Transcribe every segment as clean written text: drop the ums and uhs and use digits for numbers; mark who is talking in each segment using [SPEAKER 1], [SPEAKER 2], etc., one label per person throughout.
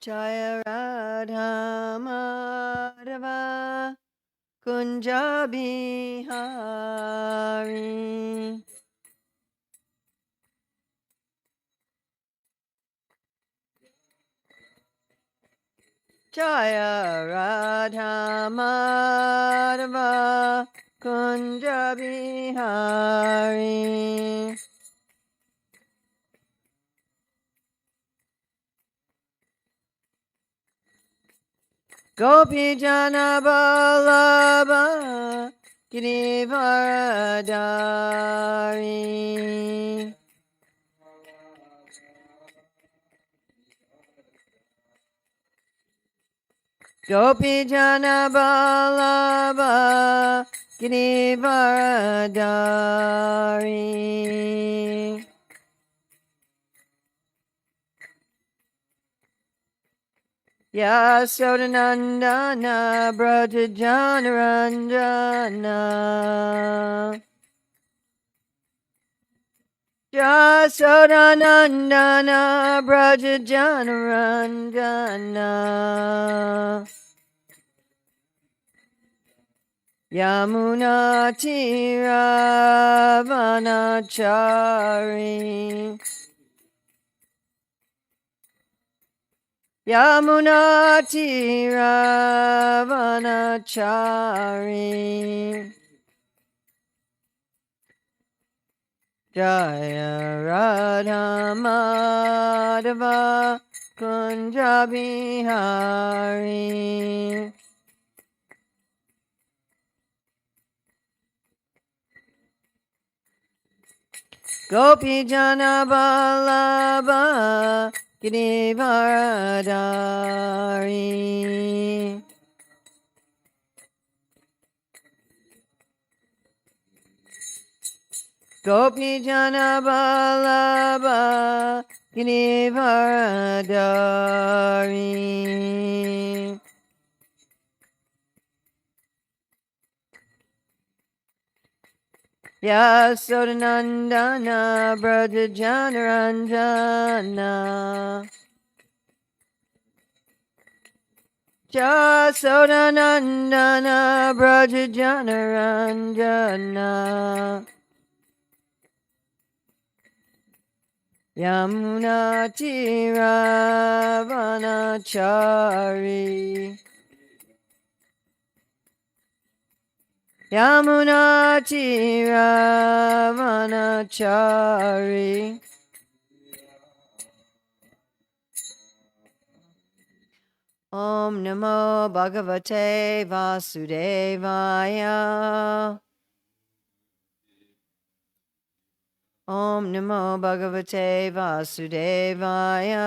[SPEAKER 1] Jaya Radha Madhava Kunja Bihari. Jaya Radha Madhava Kunja Bihari. Gopi Jana Vallabha Girivaradari. Gopi Jana Vallabha Girivaradari. Yasodanandana Brajajanaranjana. Yasodanandana Brajajanaranjana. Yamuna Tiravanachari. Yamuna Tiravanachari. Jaya Radha Madhava Kunja Bihari. Gopi Jana Vallabha Girivaradari. Gopi Jana Vallabha Girivaradari. Yasodanandana Brajajanaranjana. Yasodanandana Brajajanaranjana. Yamuna Tiravanachari. Yamuna Tiravanachari. Om Namo Bhagavate Vasudevaya. Om Namo Bhagavate Vasudevaya.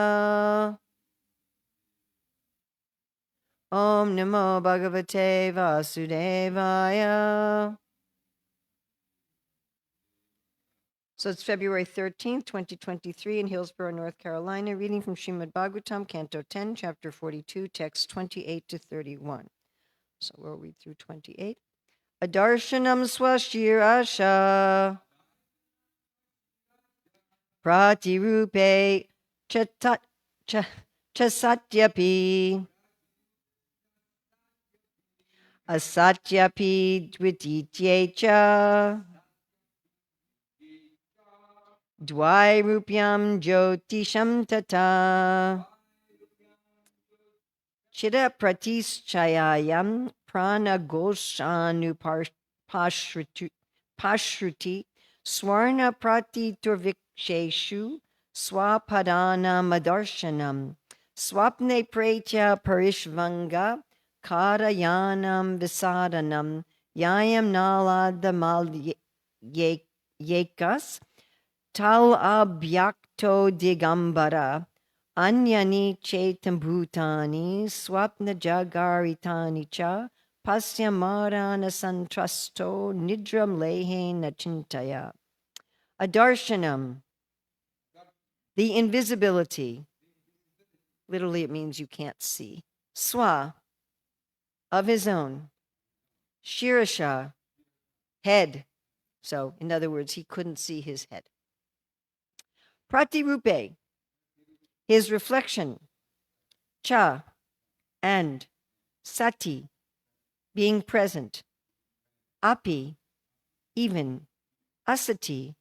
[SPEAKER 1] Om Namo Bhagavate Vasudevaya. So it's February 13th, 2023 in Hillsborough, North Carolina, reading from Śrīmad-Bhāgavatam, Canto 10, Chapter 42, texts 28 to 31. So we'll read through 28. Adarshanam swashirasha pratirupe chasatyapi asatyapi dvitityecha dvairupyam jyotisham tata chida pratischayayam pranagoshanu pashruti swarna pratiturviksheshu swapadana madarshanam swapne pretya parishvanga karayanam visadanam yayam nalada malyekas tal abhyakto digambara anyani chetam swapna jagaritani cha pasyamarana santrasto nidram lehe nachintaya. Adarshanam, the invisibility. Literally it means you can't see. Swa, of his own. Shirasha, head. So, in other words, he couldn't see his head. Pratirupe, his reflection. Cha, and. Sati, being present. Api, even. Asati,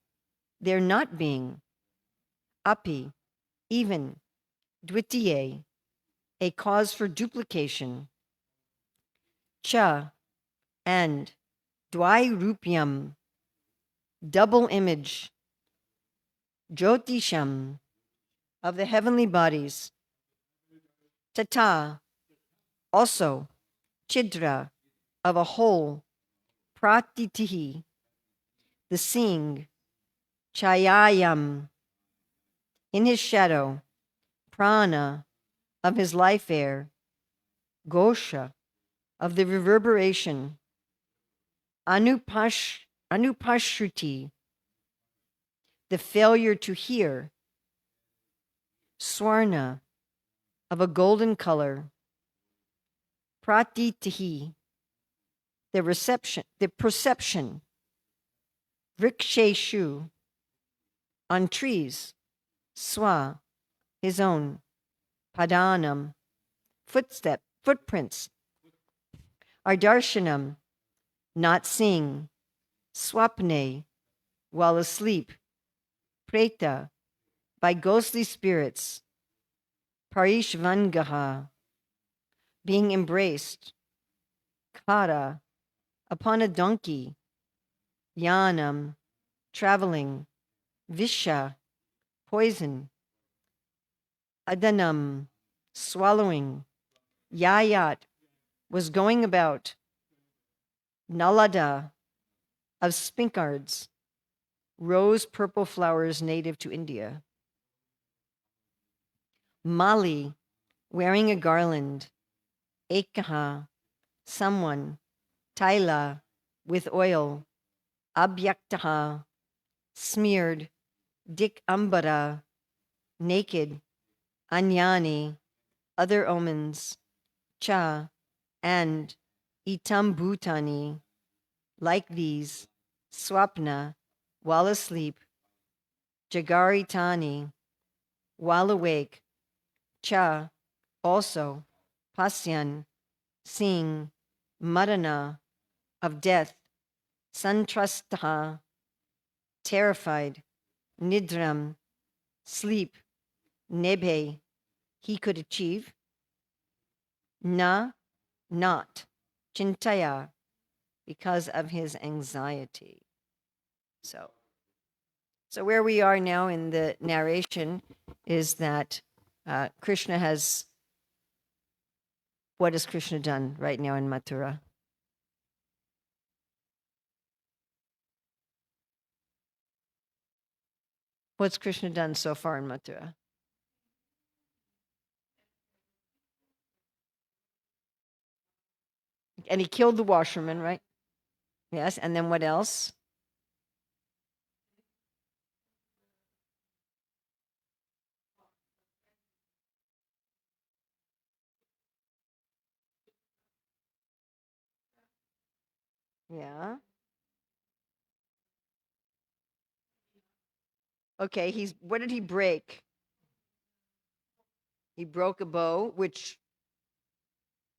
[SPEAKER 1] there not being. Api, even. Dvitiye, a cause for duplication. Cha, and. Dvairupyam, double image. Jyotisham, of the heavenly bodies. Tata, also. Chidra, of a whole. Pratitihi, the seeing. Chayayam, in his shadow. Prana, of his life air. Gosha, of the reverberation. Anupashruti, the failure to hear. Swarna, of a golden color. Pratitihi, the perception. Vriksheshu, on trees. Swa, his own. Padanam, footprints. Ardarshanam, not seeing. Swapne, while asleep. Preta, by ghostly spirits. Parishvangaha, being embraced. Kara, upon a donkey. Yanam, traveling. Visha, poison. Adanam, swallowing. Yayat, was going about. Nalada, of spinkards. Rose purple flowers native to India. Mali, wearing a garland. Ekaha, someone. Taila, with oil. Abhyaktaha, smeared. Dik ambara, naked. Anyani, other omens. Cha, and. Itam bhutani, like these. Swapna, while asleep. Jagaritani, while awake. Cha, also. Pasyan, seeing. Marana, of death. Santrastaha, terrified. Nidram, sleep. Nebhe, he could achieve. Na, not. Chintaya, because of his anxiety. So where we are now in the narration is that Krishna has, what has Krishna done right now in Mathura? What's Krishna done so far in Mathura? And he killed the washerman, right? Yes, and then what else? Yeah. Okay, what did he break? He broke a bow, which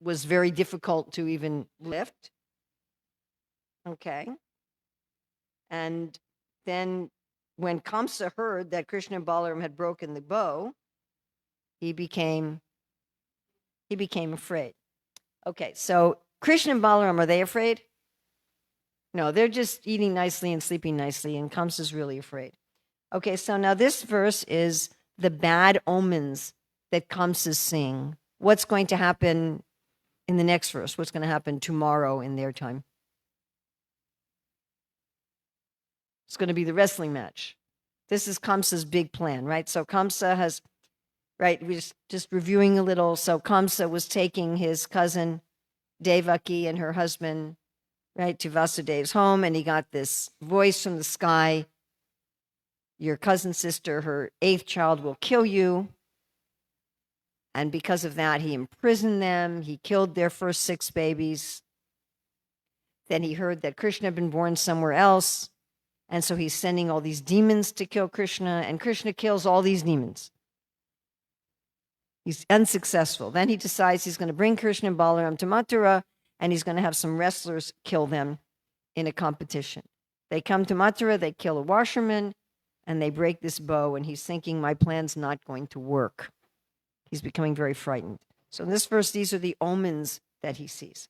[SPEAKER 1] was very difficult to even lift. Okay. And then when Kamsa heard that Krishna and Balaram had broken the bow, he became afraid. Okay, so Krishna and Balaram, are they afraid? No, they're just eating nicely and sleeping nicely, and Kamsa's really afraid. Okay, so now this verse is the bad omens that Kamsa's seeing. What's going to happen in the next verse? What's going to happen tomorrow in their time? It's going to be the wrestling match. This is Kamsa's big plan, right? So Kamsa has, right, we're just reviewing a little. So Kamsa was taking his cousin Devaki and her husband, right, to Vasudev's home, and he got this voice from the sky. Your cousin's sister, her 8th child, will kill you. And because of that, he imprisoned them. He killed their first 6 babies. Then he heard that Krishna had been born somewhere else. And so he's sending all these demons to kill Krishna. And Krishna kills all these demons. He's unsuccessful. Then he decides he's going to bring Krishna and Balaram to Mathura, and he's going to have some wrestlers kill them in a competition. They come to Mathura, they kill a washerman, and they break this bow, and he's thinking, my plan's not going to work. He's becoming very frightened. So in this verse, these are the omens that he sees.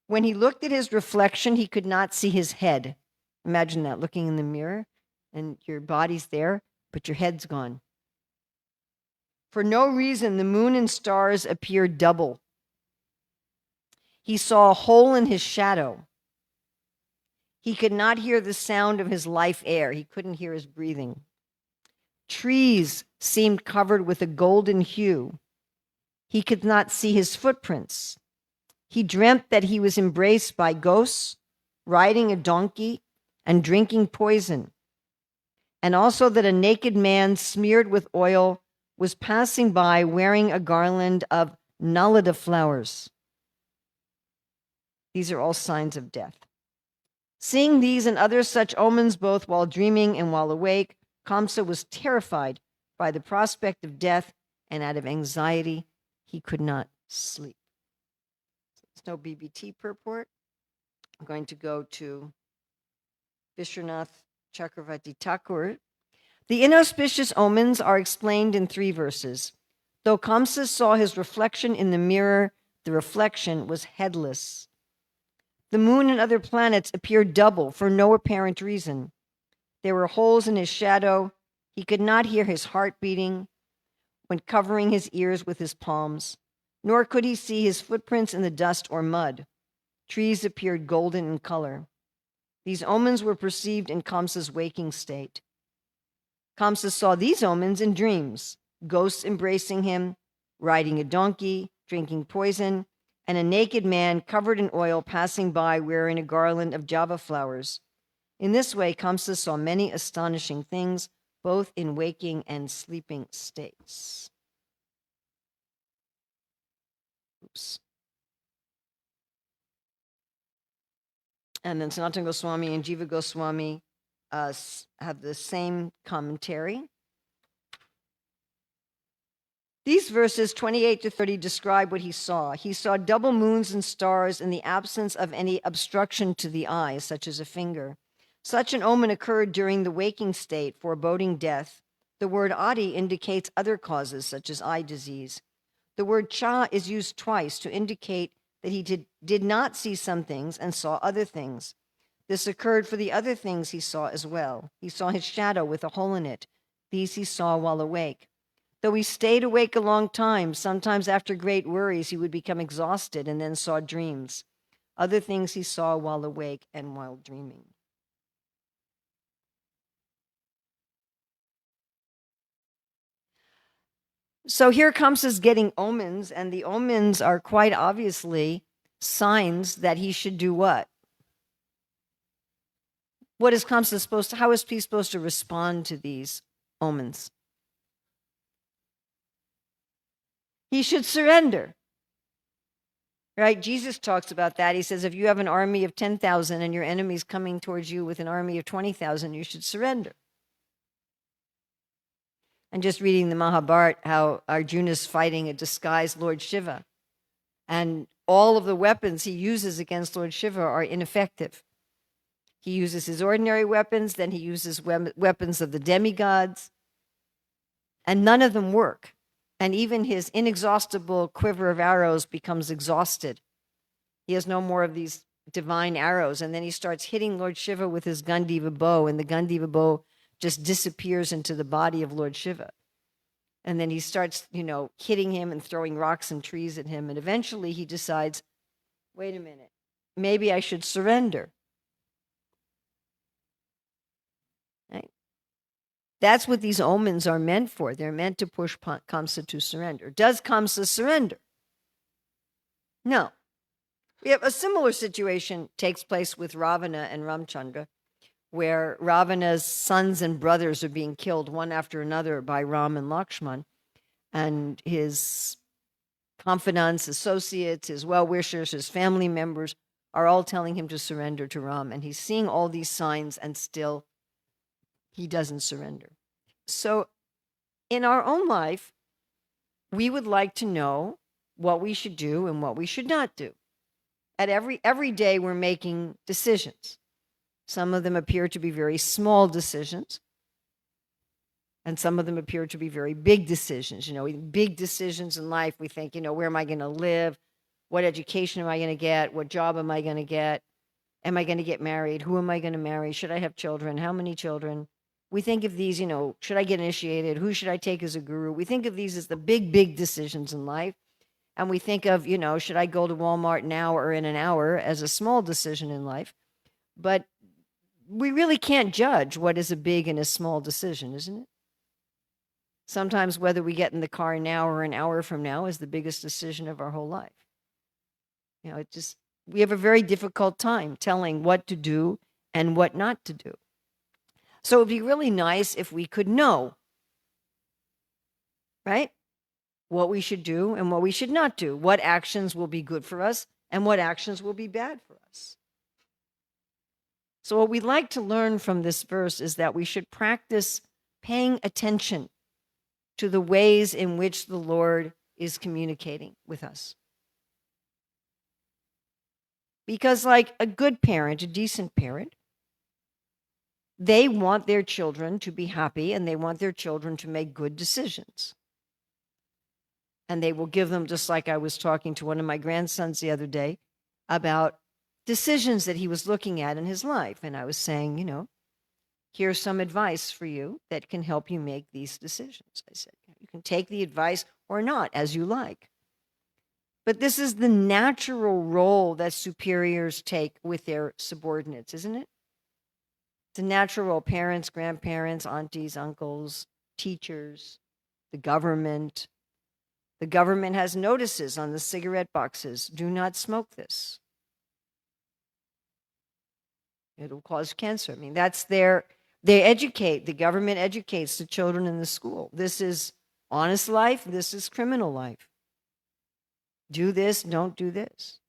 [SPEAKER 1] When he looked at his reflection, he could not see his head. Imagine that, looking in the mirror, and your body's there, but your head's gone. For no reason, the moon and stars appeared double. He saw a hole in his shadow. He could not hear the sound of his life air. He couldn't hear his breathing. Trees seemed covered with a golden hue. He could not see his footprints. He dreamt that he was embraced by ghosts, riding a donkey, and drinking poison, and also that a naked man smeared with oil was passing by wearing a garland of nalada flowers. These are all signs of death. Seeing these and other such omens both while dreaming and while awake, Kamsa was terrified by the prospect of death, and out of anxiety, he could not sleep. There's no BBT purport. I'm going to go to Vishwanath Chakravarti Thakur. The inauspicious omens are explained in 3 verses. Though Kamsa saw his reflection in the mirror, the reflection was headless. The moon and other planets appeared double for no apparent reason. There were holes in his shadow. He could not hear his heart beating when covering his ears with his palms, nor could he see his footprints in the dust or mud. Trees appeared golden in color. These omens were perceived in Kamsa's waking state. Kamsa saw these omens in dreams, ghosts embracing him, riding a donkey, drinking poison, and a naked man covered in oil passing by wearing a garland of java flowers. In this way, Kamsa saw many astonishing things, both in waking and sleeping states. Oops. And then Sanatana Goswami and Jiva Goswami have the same commentary. These verses 28 to 30 describe what he saw. He saw double moons and stars in the absence of any obstruction to the eye, such as a finger. Such an omen occurred during the waking state, foreboding death. The word adi indicates other causes, such as eye disease. The word cha is used twice to indicate that he did not see some things and saw other things. This occurred for the other things he saw as well. He saw his shadow with a hole in it. These he saw while awake. Though he stayed awake a long time, sometimes after great worries, he would become exhausted and then saw dreams. Other things he saw while awake and while dreaming. So here Kamsa's getting omens, and the omens are quite obviously signs that he should do what? What is Kamsa supposed to, how is he supposed to respond to these omens? He should surrender. Right? Jesus talks about that. He says, if you have an army of 10,000 and your enemy's coming towards you with an army of 20,000, you should surrender. And just reading the Mahabharata, how Arjuna's fighting a disguised Lord Shiva. And all of the weapons he uses against Lord Shiva are ineffective. He uses his ordinary weapons, then he uses weapons of the demigods, and none of them work. And even his inexhaustible quiver of arrows becomes exhausted. He has no more of these divine arrows. And then he starts hitting Lord Shiva with his Gandiva bow, and the Gandiva bow just disappears into the body of Lord Shiva. And then he starts, hitting him and throwing rocks and trees at him. And eventually he decides, wait a minute, maybe I should surrender. Right? That's what these omens are meant for. They're meant to push Kamsa to surrender. Does Kamsa surrender? No. We have a similar situation takes place with Ravana and Ramchandra, where Ravana's sons and brothers are being killed one after another by Ram and Lakshman, and his confidants, associates, his well-wishers, his family members are all telling him to surrender to Ram, and he's seeing all these signs, and still he doesn't surrender. So in our own life, we would like to know what we should do and what we should not do. At every day, we're making decisions. Some of them appear to be very small decisions, and some of them appear to be very big decisions. Big decisions in life, we think, where am I going to live? What education am I going to get? What job am I going to get? Am I going to get married? Who am I going to marry? Should I have children? How many children? We think of these, should I get initiated? Who should I take as a guru? We think of these as the big, big decisions in life. And we think of, should I go to Walmart now or in an hour as a small decision in life? But we really can't judge what is a big and a small decision, isn't it? Sometimes whether we get in the car now or an hour from now is the biggest decision of our whole life. We have a very difficult time telling what to do and what not to do. So it'd be really nice if we could know, right? What we should do and what we should not do. What actions will be good for us and what actions will be bad for us. So what we'd like to learn from this verse is that we should practice paying attention to the ways in which the Lord is communicating with us. Because like a good parent, a decent parent, they want their children to be happy and they want their children to make good decisions. And they will give them, just like I was talking to one of my grandsons the other day about decisions that he was looking at in his life. And I was saying, here's some advice for you that can help you make these decisions. I said, you can take the advice or not as you like. But this is the natural role that superiors take with their subordinates, isn't it? It's a natural role. Parents, grandparents, aunties, uncles, teachers, the government. The government has notices on the cigarette boxes. Do not smoke this. It'll cause cancer. I mean, the government educates the children in the school. This is honest life. This is criminal life. Do this, don't do this.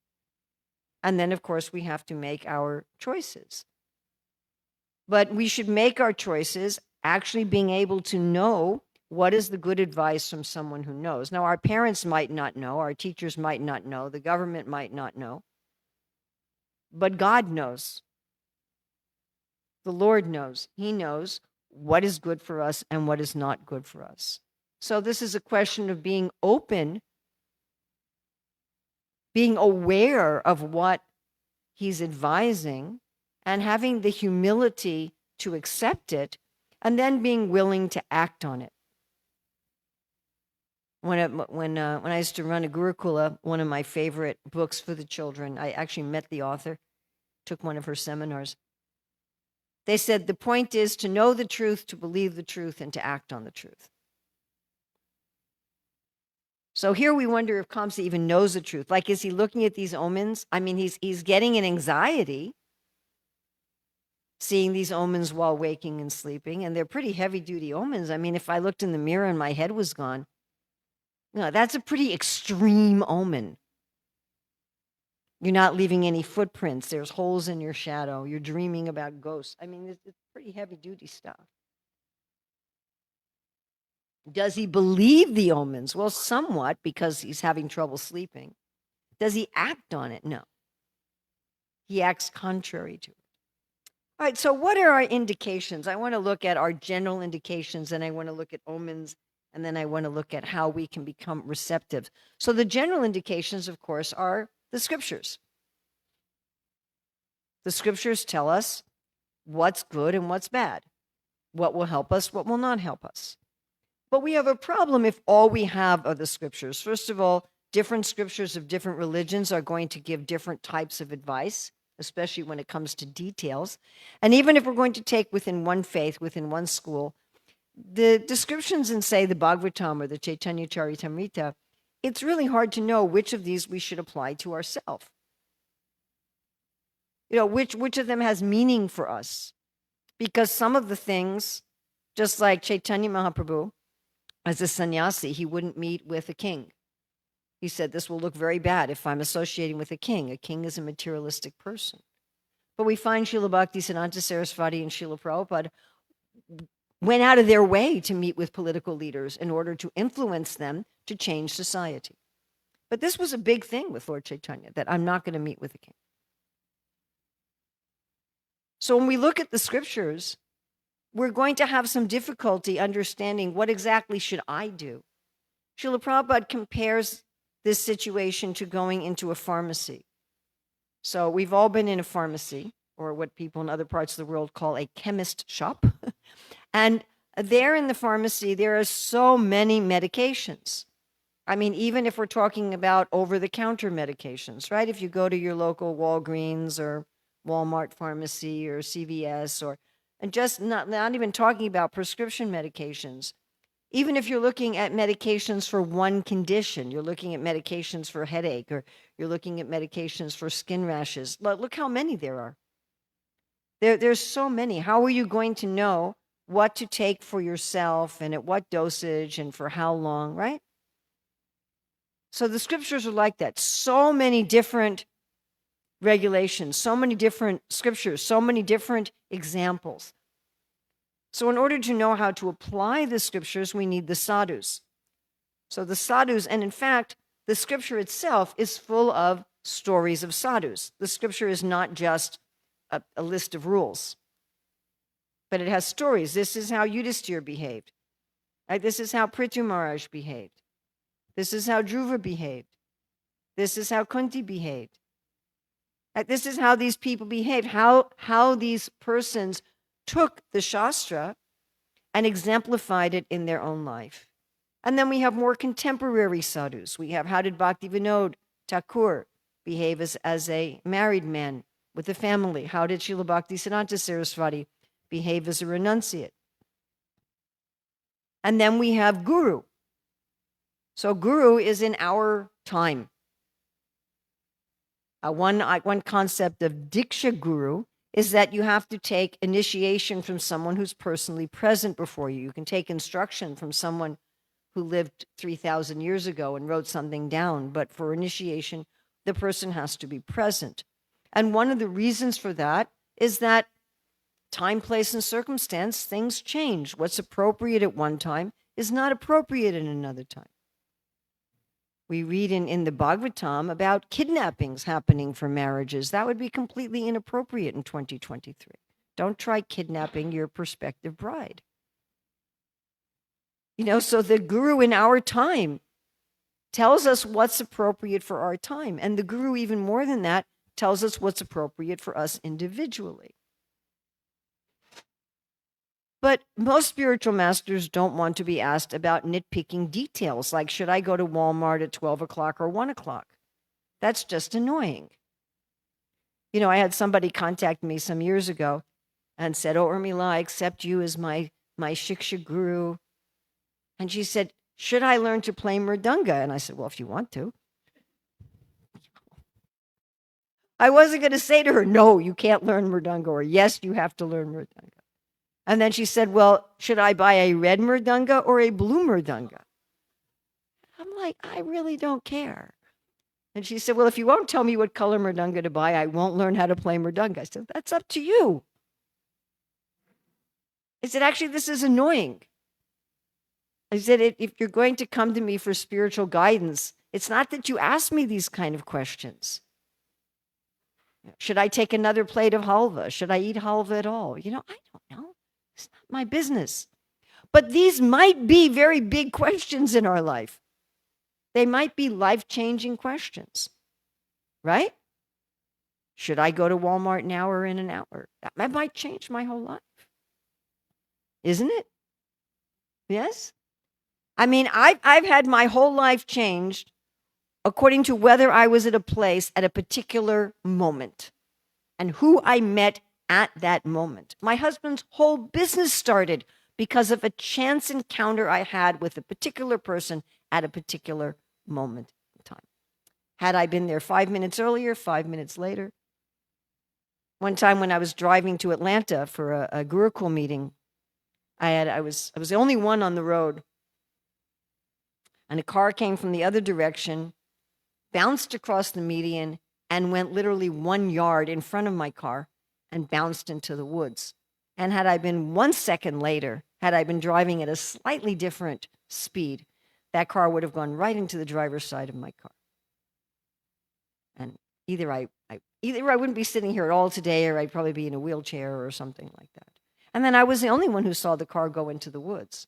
[SPEAKER 1] And then, of course, we have to make our choices. But we should make our choices actually being able to know what is the good advice from someone who knows. Now, our parents might not know, our teachers might not know, the government might not know, but God knows. The Lord knows. He knows what is good for us and what is not good for us. So this is a question of being open, being aware of what he's advising, and having the humility to accept it, and then being willing to act on it. When I used to run a Gurukula, one of my favorite books for the children, I actually met the author, took one of her seminars. They said the point is to know the truth, to believe the truth, and to act on the truth. So here we wonder if Kamsa even knows the truth. Like, is he looking at these omens? I mean, he's getting an anxiety seeing these omens while waking and sleeping, and they're pretty heavy-duty omens. I mean, if I looked in the mirror and my head was gone, that's a pretty extreme omen. You're not leaving any footprints. There's holes in your shadow. You're dreaming about ghosts. I mean, it's pretty heavy-duty stuff. Does he believe the omens? Well, somewhat, because he's having trouble sleeping. Does he act on it? No. He acts contrary to it. All right, so what are our indications? I want to look at our general indications, and I want to look at omens, and then I want to look at how we can become receptive. So the general indications, of course, are the scriptures. The scriptures tell us what's good and what's bad, what will help us, what will not help us. But we have a problem if all we have are the scriptures. First of all, different scriptures of different religions are going to give different types of advice, especially when it comes to details. And even if we're going to take within one faith, within one school, the descriptions in, say, the Bhagavatam or the Chaitanya Charitamrita, it's really hard to know which of these we should apply to ourselves. Which of them has meaning for us? Because some of the things, just like Chaitanya Mahaprabhu, as a sannyasi, he wouldn't meet with a king. He said, this will look very bad if I'm associating with a king. A king is a materialistic person. But we find Srila Bhakti Siddhanta Saraswati and Srila Prabhupada went out of their way to meet with political leaders in order to influence them to change society. But this was a big thing with Lord Chaitanya, that I'm not going to meet with the king. So when we look at the scriptures, we're going to have some difficulty understanding what exactly should I do. Srila Prabhupada compares this situation to going into a pharmacy. So we've all been in a pharmacy, or what people in other parts of the world call a chemist shop. And there in the pharmacy, there are so many medications. I mean, even if we're talking about over-the-counter medications, right? If you go to your local Walgreens or Walmart pharmacy or CVS, and just not even talking about prescription medications. Even if you're looking at medications for one condition, you're looking at medications for headache, or you're looking at medications for skin rashes. Look how many there are. There's so many. How are you going to know what to take for yourself and at what dosage and for how long, right? So the scriptures are like that. So many different regulations, so many different scriptures, so many different examples. So in order to know how to apply the scriptures, we need the sadhus. So the sadhus, and in fact, the scripture itself is full of stories of sadhus. The scripture is not just a list of rules, but it has stories. This is how Yudhisthira behaved. Right? This is how Prithu Maharaj behaved. This is how Dhruva behaved. This is how Kunti behaved. Right? This is how these people behaved, how these persons took the Shastra and exemplified it in their own life. And then we have more contemporary sadhus. We have, how did Bhaktivinoda Thakur behave as a married man with a family? How did Srila Bhaktisiddhanta Saraswati behave as a renunciate? And then we have Guru. So Guru is in our time. One concept of Diksha Guru is that you have to take initiation from someone who's personally present before you. You can take instruction from someone who lived 3,000 years ago and wrote something down, but for initiation, the person has to be present. And one of the reasons for that is that time, place, and circumstance, things change. What's appropriate at one time is not appropriate at another time. We read in the Bhagavatam about kidnappings happening for marriages. That would be completely inappropriate in 2023. Don't try kidnapping your prospective bride. So the guru in our time tells us what's appropriate for our time. And the guru, even more than that, tells us what's appropriate for us individually. But most spiritual masters don't want to be asked about nitpicking details, like, should I go to Walmart at 12 o'clock or 1 o'clock? That's just annoying. I had somebody contact me some years ago and said, "Oh, Urmila, I accept you as my Shiksha guru." And she said, "Should I learn to play mridanga?" And I said, "Well, if you want to." I wasn't going to say to her, "No, you can't learn mridanga," or "Yes, you have to learn mridanga." And then she said, "Well, should I buy a red mridanga or a blue mridanga?" I'm like, I really don't care. And she said, "Well, if you won't tell me what color mridanga to buy, I won't learn how to play mridanga." I said, "That's up to you." I said, "Actually, this is annoying." I said, "If you're going to come to me for spiritual guidance, it's not that you ask me these kind of questions. Should I take another plate of halva? Should I eat halva at all? I don't know. It's not my business." But these might be very big questions in our life. They might be life-changing questions, right? Should I go to Walmart now or in an hour? That might change my whole life. Isn't it? Yes? I mean, I've had my whole life changed according to whether I was at a place at a particular moment and who I met at that moment. My husband's whole business started because of a chance encounter I had with a particular person at a particular moment in time. Had I been there 5 minutes earlier, 5 minutes later? One time when I was driving to Atlanta for a Gurukul meeting, I was the only one on the road, and a car came from the other direction, bounced across the median, and went literally 1 yard in front of my car and bounced into the woods. And had I been 1 second later, had I been driving at a slightly different speed, that car would have gone right into the driver's side of my car. And either I wouldn't be sitting here at all today, or I'd probably be in a wheelchair or something like that. And then I was the only one who saw the car go into the woods.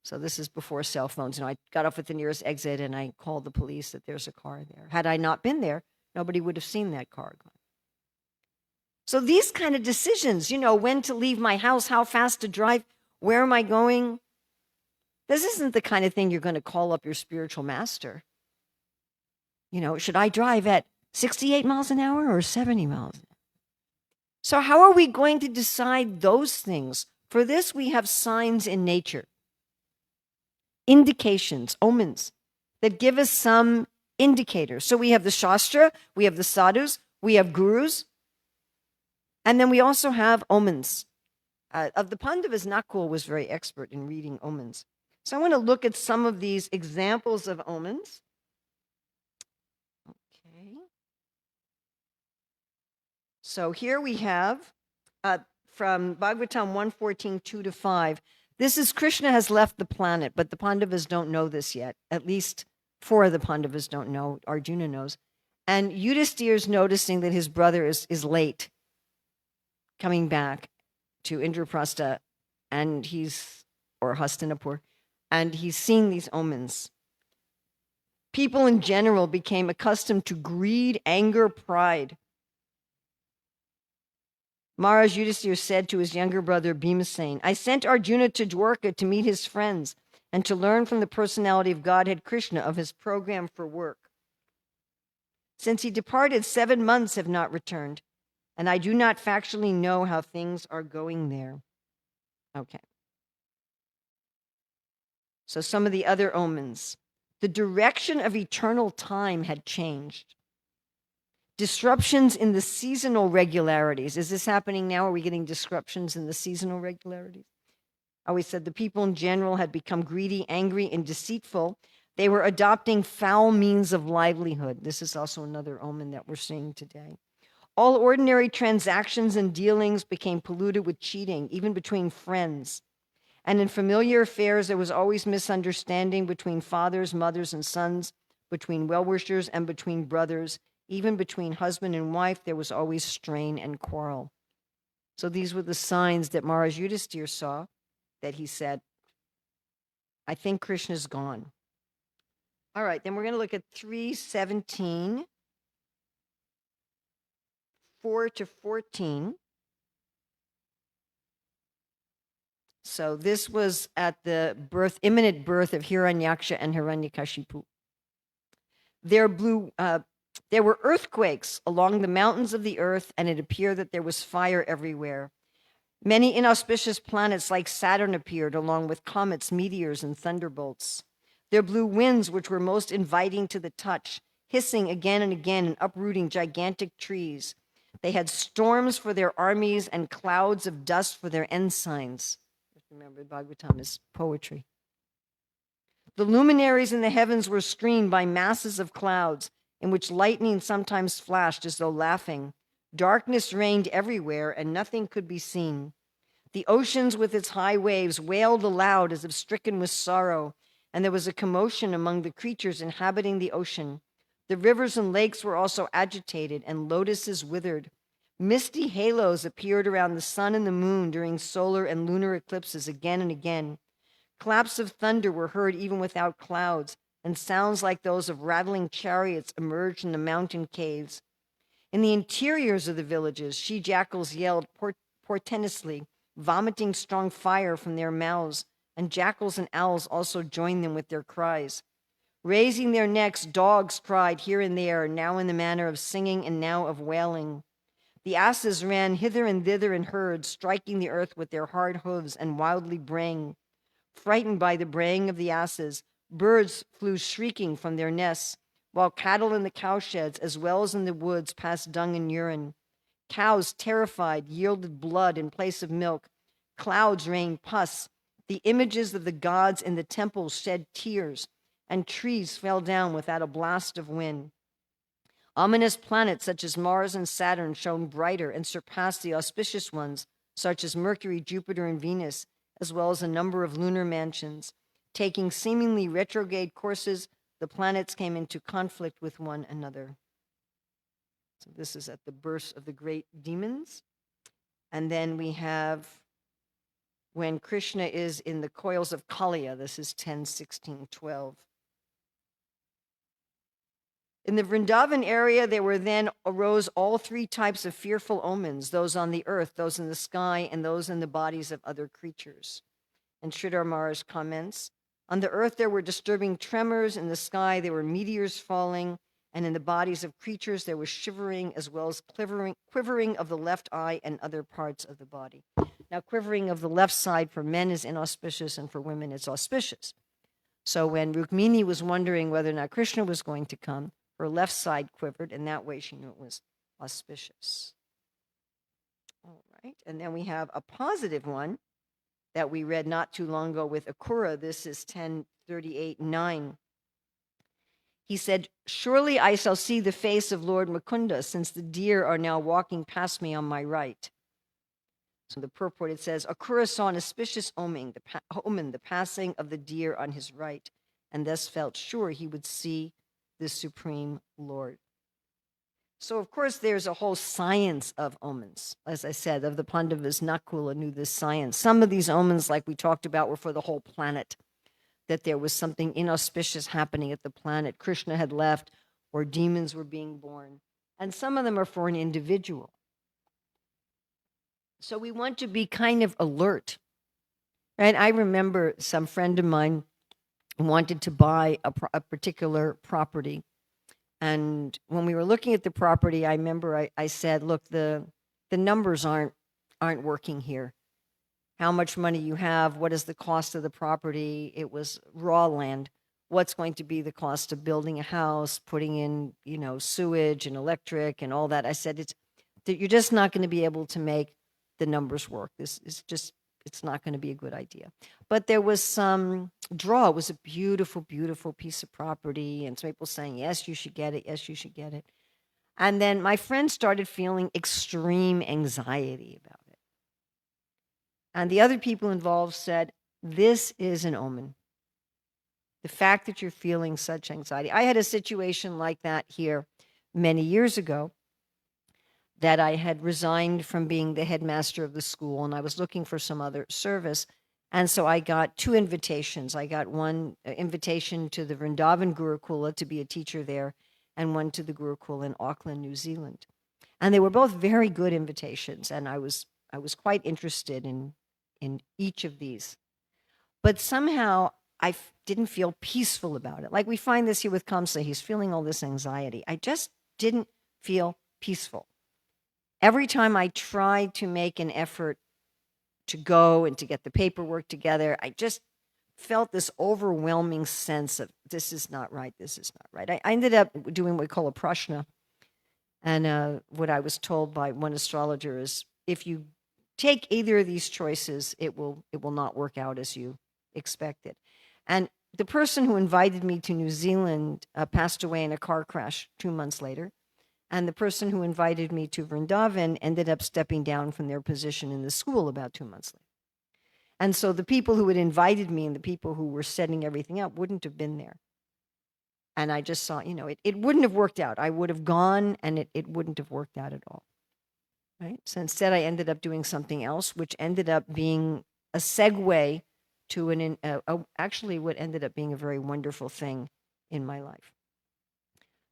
[SPEAKER 1] So this is before cell phones. I got off at the nearest exit and I called the police that there's a car there. Had I not been there, nobody would have seen that car go. So these kind of decisions, when to leave my house, how fast to drive, where am I going? This isn't the kind of thing you're going to call up your spiritual master. Should I drive at 68 miles an hour or 70 miles an hour? So how are we going to decide those things? For this, we have signs in nature, indications, omens, that give us some indicators. So we have the Shastra, we have the sadhus, we have gurus, and then we also have omens. Of the Pandavas, Nakul was very expert in reading omens. So I want to look at some of these examples of omens. Okay. So here we have from Bhagavatam 1:14, 2-5. This is Krishna has left the planet, but the Pandavas don't know this yet. At least 4 of the Pandavas don't know. Arjuna knows. And Yudhishthir's noticing that his brother is late coming back to Indraprastha, and or Hastinapur, and he's seeing these omens. People in general became accustomed to greed, anger, pride. Maharaj Yudhishthir said to his younger brother Bhimasena, I sent Arjuna to Dwarka to meet his friends and to learn from the personality of Godhead Krishna of his program for work. Since he departed, 7 months have not returned, and I do not factually know how things are going there. Okay. So some of the other omens. The direction of eternal time had changed. Disruptions in the seasonal regularities. Is this happening now? Are we getting disruptions in the seasonal regularities? I always said the people in general had become greedy, angry, and deceitful. They were adopting foul means of livelihood. This is also another omen that we're seeing today. All ordinary transactions and dealings became polluted with cheating, even between friends. And in familiar affairs, there was always misunderstanding between fathers, mothers, and sons, between well-wishers and between brothers. Even between husband and wife, there was always strain and quarrel. So these were the signs that Maharaj Yudhishthir saw, that he said, I think Krishna's gone. All right, then we're going to look at 3:17, 4-14. So this was at the imminent birth of Hiranyaksha and Hiranyakashipu. There were earthquakes along the mountains of the earth, and it appeared that there was fire everywhere. Many inauspicious planets like Saturn appeared, along with comets, meteors, and thunderbolts. There blew winds which were most inviting to the touch, hissing again and again and uprooting gigantic trees. They had storms for their armies and clouds of dust for their ensigns. Remember, Bhagavatam is poetry. The luminaries in the heavens were screened by masses of clouds, in which lightning sometimes flashed as though laughing. Darkness reigned everywhere, and nothing could be seen. The oceans with its high waves wailed aloud as if stricken with sorrow, and there was a commotion among the creatures inhabiting the ocean. The rivers and lakes were also agitated, and lotuses withered. Misty halos appeared around the sun and the moon during solar and lunar eclipses again and again. Claps of thunder were heard even without clouds, and sounds like those of rattling chariots emerged in the mountain caves. In the interiors of the villages, she-jackals yelled portentously, vomiting strong fire from their mouths, and jackals and owls also joined them with their cries. Raising their necks, dogs cried here and there, now in the manner of singing and now of wailing. The asses ran hither and thither in herds, striking the earth with their hard hooves and wildly braying. Frightened by the braying of the asses, birds flew shrieking from their nests, while cattle in the cowsheds, as well as in the woods, passed dung and urine. Cows, terrified, yielded blood in place of milk. Clouds rained pus. The images of the gods in the temples shed tears, and trees fell down without a blast of wind. Ominous planets such as Mars and Saturn shone brighter and surpassed the auspicious ones, such as Mercury, Jupiter, and Venus, as well as a number of lunar mansions. Taking seemingly retrograde courses, the planets came into conflict with one another. So this is at the birth of the great demons. And then we have when Krishna is in the coils of Kaliya. This is 10, 16, 12. In the Vrindavan area, there were then arose all three types of fearful omens, those on the earth, those in the sky, and those in the bodies of other creatures. And Sridhar Maharaj comments, on the earth there were disturbing tremors, in the sky there were meteors falling, and in the bodies of creatures there was shivering as well as quivering of the left eye and other parts of the body. Now, quivering of the left side for men is inauspicious, and for women it's auspicious. So when Rukmini was wondering whether or not Krishna was going to come, her left side quivered, and that way she knew it was auspicious. All right, and then we have a positive one that we read not too long ago with Akura. This is 10:38-9. He said, surely I shall see the face of Lord Mukunda, since the deer are now walking past me on my right. So the purport, it says, Akura saw an auspicious omen, the passing of the deer on his right, and thus felt sure he would see the Supreme Lord. So, of course, there's a whole science of omens. As I said, of the Pandavas, Nakula knew this science. Some of these omens, like we talked about, were for the whole planet, that there was something inauspicious happening at the planet. Krishna had left, or demons were being born. And some of them are for an individual. So we want to be kind of alert. Right? I remember some friend of mine wanted to buy a particular property. And when we were looking at the property, I remember I said, look, the numbers aren't working here. How much money you have, what is the cost of the property? It was raw land. What's going to be the cost of building a house, putting in, sewage and electric and all that? I said, you're just not going to be able to make the numbers work. This is just, it's not going to be a good idea. But there was some draw. It was a beautiful, beautiful piece of property. And some people saying, yes, you should get it. Yes, you should get it. And then my friend started feeling extreme anxiety about it. And the other people involved said, this is an omen. The fact that you're feeling such anxiety. I had a situation like that here many years ago, that I had resigned from being the headmaster of the school, and I was looking for some other service. And so I got two invitations. I got one invitation to the Vrindavan Gurukula to be a teacher there, and one to the Gurukula in Auckland, New Zealand. And they were both very good invitations, and I was quite interested in each of these. But somehow I didn't feel peaceful about it. Like we find this here with Kamsa, he's feeling all this anxiety. I just didn't feel peaceful. Every time I tried to make an effort to go and to get the paperwork together, I just felt this overwhelming sense of, this is not right, this is not right. I ended up doing what we call a prashna. And what I was told by one astrologer is, if you take either of these choices, it will not work out as you expected. And the person who invited me to New Zealand passed away in a car crash 2 months later. And the person who invited me to Vrindavan ended up stepping down from their position in the school about 2 months later. And so the people who had invited me and the people who were setting everything up wouldn't have been there. And I just saw, it wouldn't have worked out. I would have gone, and it wouldn't have worked out at all. Right? So instead, I ended up doing something else, which ended up being a segue to actually what ended up being a very wonderful thing in my life.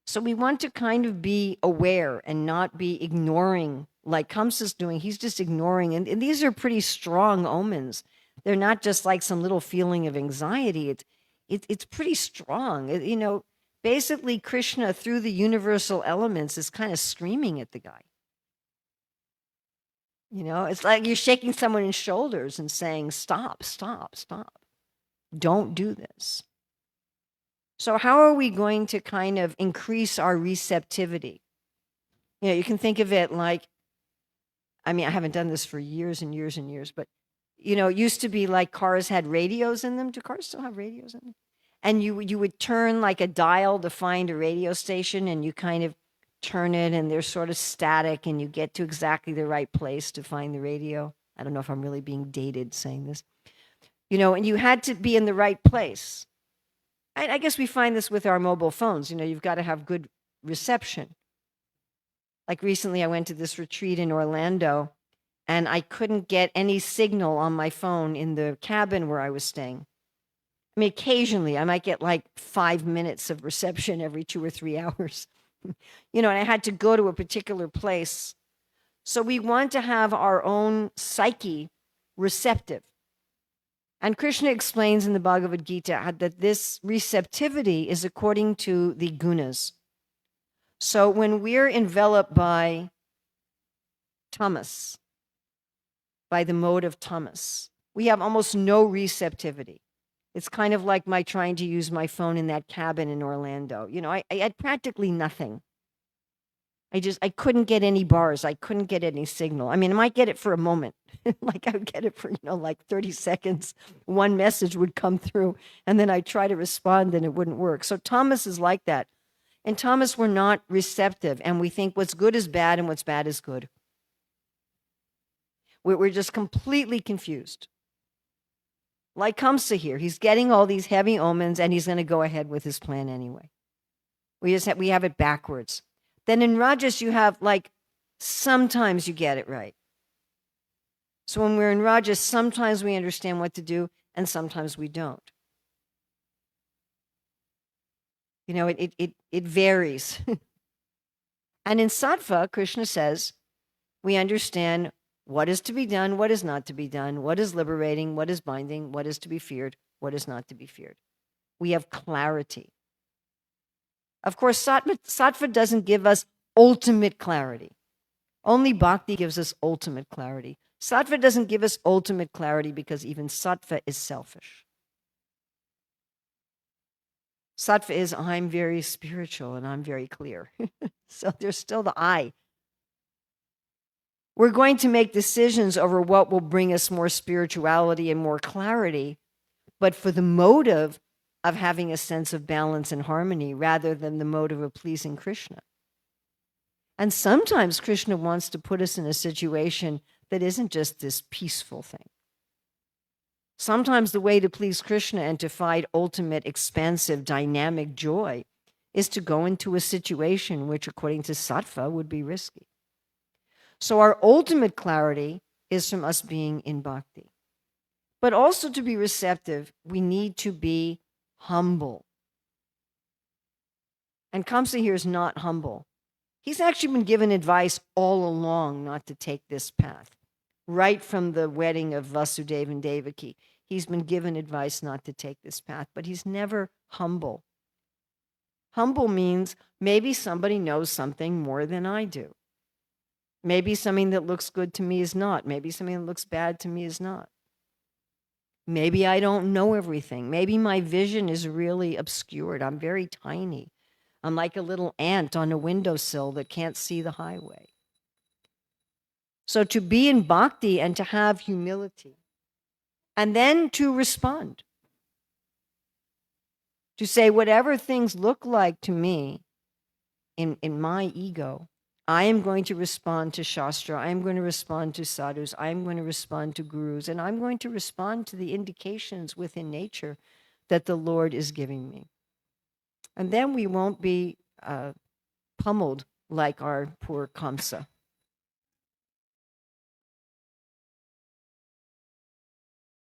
[SPEAKER 1] So we want to kind of be aware and not be ignoring, like Kamsa's doing. He's just ignoring. And these are pretty strong omens. They're not just like some little feeling of anxiety. It's pretty strong. Basically Krishna, through the universal elements, is kind of screaming at the guy. It's like you're shaking someone in shoulders and saying, stop, stop, stop. Don't do this. So how are we going to kind of increase our receptivity? You can think of it like, I haven't done this for years and years and years, but, it used to be like cars had radios in them. Do cars still have radios in them? And you would turn like a dial to find a radio station, and you kind of turn it, and they're sort of static, and you get to exactly the right place to find the radio. I don't know if I'm really being dated saying this. And you had to be in the right place. I guess we find this with our mobile phones. You've got to have good reception. Like recently, I went to this retreat in Orlando, and I couldn't get any signal on my phone in the cabin where I was staying. I mean, occasionally I might get like 5 minutes of reception every 2 or 3 hours, and I had to go to a particular place. So we want to have our own psyche receptive. And Krishna explains in the Bhagavad Gita that this receptivity is according to the gunas. So when we're enveloped by tamas, by the mode of tamas, we have almost no receptivity. It's kind of like my trying to use my phone in that cabin in Orlando. I had practically nothing. I couldn't get any bars. I couldn't get any signal. I mean, I might get it for a moment. Like I would get it for, like 30 seconds. One message would come through and then I'd try to respond and it wouldn't work. So Thomas is like that. And Thomas, we're not receptive and we think what's good is bad and what's bad is good. We're just completely confused. Like Kamsa here, he's getting all these heavy omens and he's going to go ahead with his plan anyway. We have it backwards. Then in Rajas, you have sometimes you get it right. So when we're in Rajas, sometimes we understand what to do and sometimes we don't. It varies. And in Sattva, Krishna says, we understand what is to be done, what is not to be done, what is liberating, what is binding, what is to be feared, what is not to be feared. We have clarity. Of course, Sattva doesn't give us ultimate clarity. Only Bhakti gives us ultimate clarity. Sattva doesn't give us ultimate clarity because even Sattva is selfish. Sattva is, I'm very spiritual and I'm very clear. So there's still the I. We're going to make decisions over what will bring us more spirituality and more clarity, but for the motive of having a sense of balance and harmony rather than the motive of pleasing Krishna. And sometimes Krishna wants to put us in a situation that isn't just this peaceful thing. Sometimes the way to please Krishna and to find ultimate, expansive, dynamic joy is to go into a situation which, according to Sattva, would be risky. So our ultimate clarity is from us being in bhakti. But also to be receptive, we need to be humble. And Kamsa here is not humble. He's actually been given advice all along not to take this path. Right from the wedding of Vasudeva and Devaki, he's been given advice not to take this path, but he's never humble. Humble means maybe somebody knows something more than I do. Maybe something that looks good to me is not. Maybe something that looks bad to me is not. Maybe I don't know everything. Maybe my vision is really obscured. I'm very tiny. I'm like a little ant on a windowsill that can't see the highway. So to be in bhakti and to have humility, and then to respond. To say whatever things look like to me in my ego, I am going to respond to Shastra, I am going to respond to sadhus, I am going to respond to gurus, and I'm going to respond to the indications within nature that the Lord is giving me. And then we won't be pummeled like our poor Kamsa.